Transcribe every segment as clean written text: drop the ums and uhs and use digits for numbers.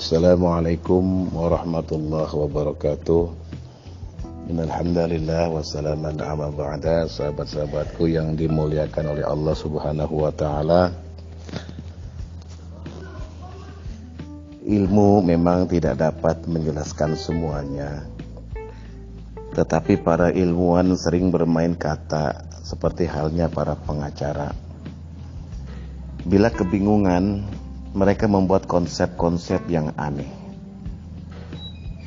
Assalamualaikum warahmatullahi wabarakatuh. Innalhamdalillah wassalaman amma ba'da. Sahabat-sahabatku yang dimuliakan oleh Allah Subhanahu wa taala. Ilmu memang tidak dapat menjelaskan semuanya. Tetapi para ilmuwan sering bermain kata seperti halnya para pengacara. Bila kebingungan, mereka membuat konsep-konsep yang aneh.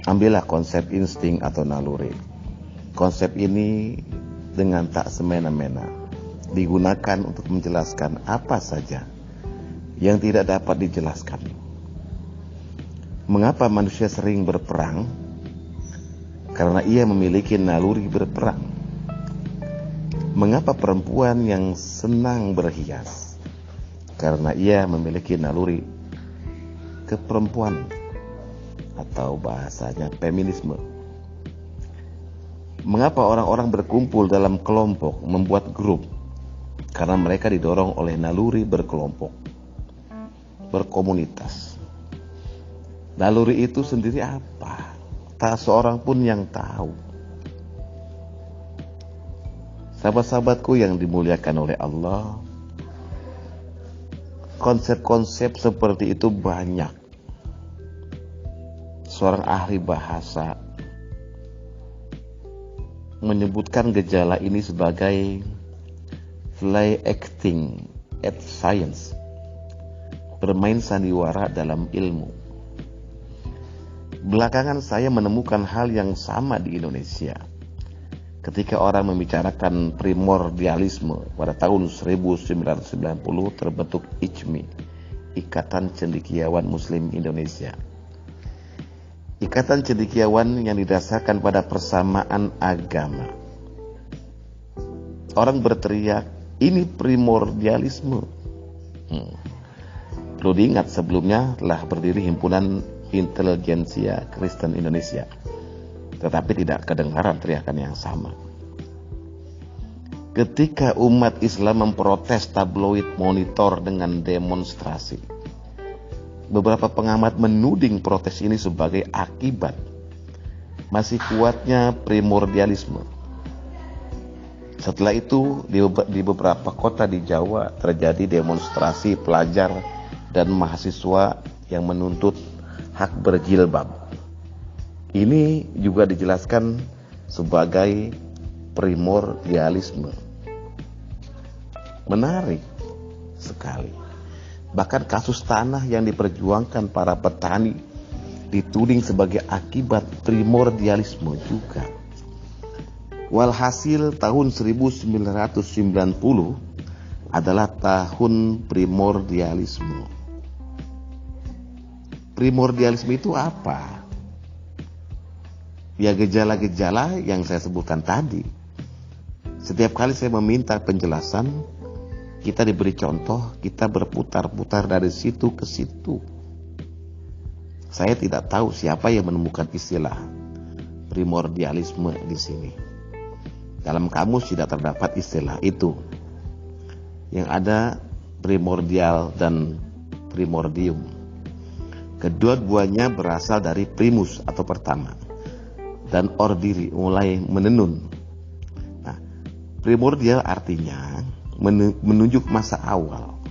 Ambillah konsep insting atau naluri. Konsep ini dengan tak semena-mena digunakan untuk menjelaskan apa saja yang tidak dapat dijelaskan. Mengapa manusia sering berperang? Karena ia memiliki naluri berperang. Mengapa perempuan yang senang berhias? Karena ia memiliki naluri keperempuan atau bahasanya feminisme. Mengapa orang-orang berkumpul dalam kelompok, membuat grup? Karena mereka didorong oleh naluri berkelompok, berkomunitas. Naluri itu sendiri apa? Tak seorang pun yang tahu. Sahabat-sahabatku yang dimuliakan oleh Allah, konsep-konsep seperti itu banyak. Seorang ahli bahasa menyebutkan gejala ini sebagai play acting at science, bermain sandiwara dalam ilmu. Belakangan saya menemukan hal yang sama di Indonesia. Ketika orang membicarakan primordialisme pada tahun 1990 terbentuk ICMI, Ikatan Cendekiawan Muslim Indonesia. Ikatan cendekiawan yang didasarkan pada persamaan agama. Orang berteriak, ini primordialisme. Perlu diingat sebelumnya telah berdiri Himpunan Inteligensia Kristen Indonesia. Tetapi tidak kedengaran teriakan yang sama. Ketika umat Islam memprotes tabloid Monitor dengan demonstrasi, beberapa pengamat menuding protes ini sebagai akibat masih kuatnya primordialisme. Setelah itu di beberapa kota di Jawa terjadi demonstrasi pelajar dan mahasiswa yang menuntut hak berjilbab. Ini juga dijelaskan sebagai primordialisme. Menarik sekali. Bahkan kasus tanah yang diperjuangkan para petani dituding sebagai akibat primordialisme juga. Walhasil tahun 1990 adalah tahun primordialisme. Primordialisme itu apa? Ya gejala-gejala yang saya sebutkan tadi. Setiap kali saya meminta penjelasan, kita diberi contoh, kita berputar-putar dari situ ke situ. Saya tidak tahu siapa yang menemukan istilah primordialisme di sini. Dalam kamus tidak terdapat istilah itu. Yang ada primordial dan primordium. Kedua-duanya berasal dari primus atau pertama. Dan ordiri, mulai menenun. Nah, primordial artinya menunjuk masa awal.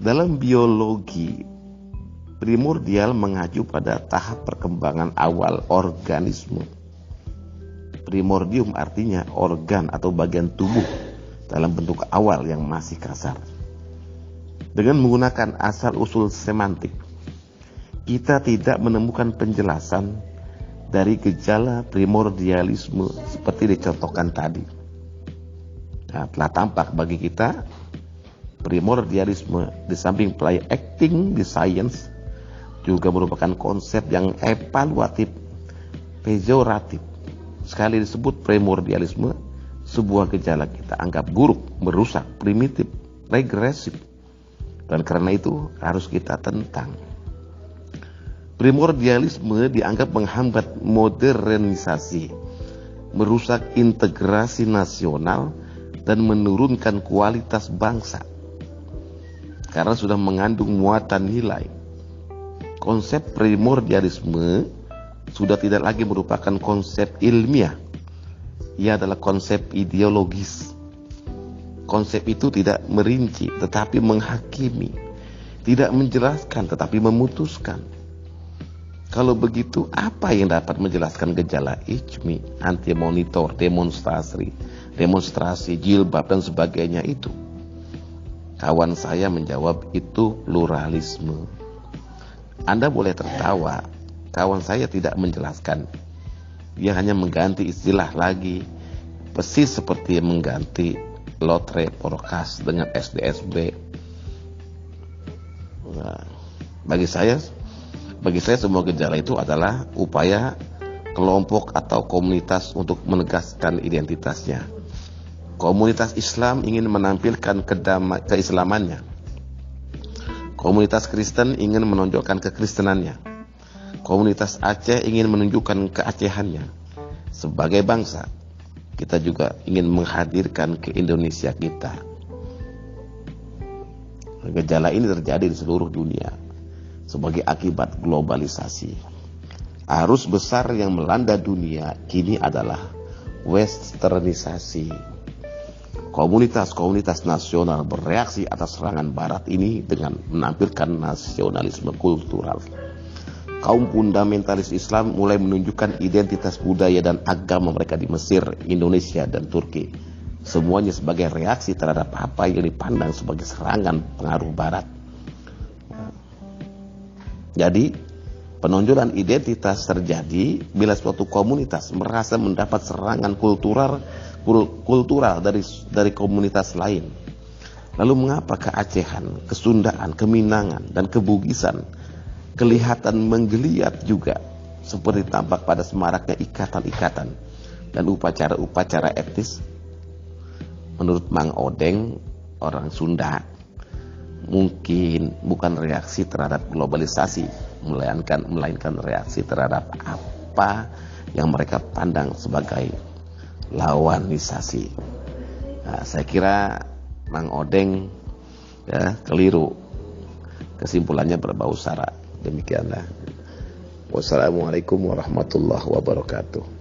Dalam biologi, primordial mengacu pada tahap perkembangan awal organisme. Primordium artinya organ atau bagian tubuh dalam bentuk awal yang masih kasar. Dengan menggunakan asal-usul semantik, kita tidak menemukan penjelasan dari gejala primordialisme seperti dicontohkan tadi. Nah, telah tampak bagi kita primordialisme di samping play acting di science juga merupakan konsep yang evaluatif, pejoratif. Sekali disebut primordialisme, sebuah gejala kita anggap buruk, merusak, primitif, regresif. Dan karena itu harus kita tentang. Primordialisme dianggap menghambat modernisasi, merusak integrasi nasional, dan menurunkan kualitas bangsa. Karena sudah mengandung muatan nilai Konsep primordialisme sudah tidak lagi merupakan konsep ilmiah. Ia adalah konsep ideologis. Konsep itu tidak merinci tetapi menghakimi, tidak menjelaskan tetapi memutuskan. Kalau begitu, apa yang dapat menjelaskan gejala ijmi, anti monitor, demonstrasi, jilbab dan sebagainya itu? Kawan saya menjawab, itu pluralisme. Anda boleh tertawa, kawan saya tidak menjelaskan. Dia hanya mengganti istilah lagi, persis seperti mengganti lotre porkas dengan SDSB. Nah, bagi saya semua gejala itu adalah upaya kelompok atau komunitas untuk menegaskan identitasnya. Komunitas Islam ingin menampilkan keislamannya. Komunitas Kristen ingin menonjolkan kekristenannya. Komunitas Aceh ingin menunjukkan keacehannya. Sebagai bangsa, kita juga ingin menghadirkan ke Indonesia kita. Gejala ini terjadi di seluruh dunia sebagai akibat globalisasi. Arus besar yang melanda dunia kini adalah westernisasi. Komunitas-komunitas nasional bereaksi atas serangan barat ini dengan menampilkan nasionalisme kultural. Kaum fundamentalis Islam mulai menunjukkan identitas budaya dan agama mereka di Mesir, Indonesia, dan Turki. Semuanya sebagai reaksi terhadap apa yang dipandang sebagai serangan pengaruh barat. Jadi, penonjolan identitas terjadi bila suatu komunitas merasa mendapat serangan kultural dari komunitas lain. Lalu mengapa keacehan, kesundaan, keminangan, dan kebugisan kelihatan menggeliat juga, seperti tampak pada semaraknya ikatan-ikatan dan upacara-upacara etnis? Menurut Mang Odeng, orang Sunda, mungkin bukan reaksi terhadap globalisasi, melainkan reaksi terhadap apa yang mereka pandang sebagai lawanisasi. Nah, saya kira Mang Odeng keliru. Kesimpulannya berbau sara. Demikianlah. Wassalamualaikum warahmatullahi wabarakatuh.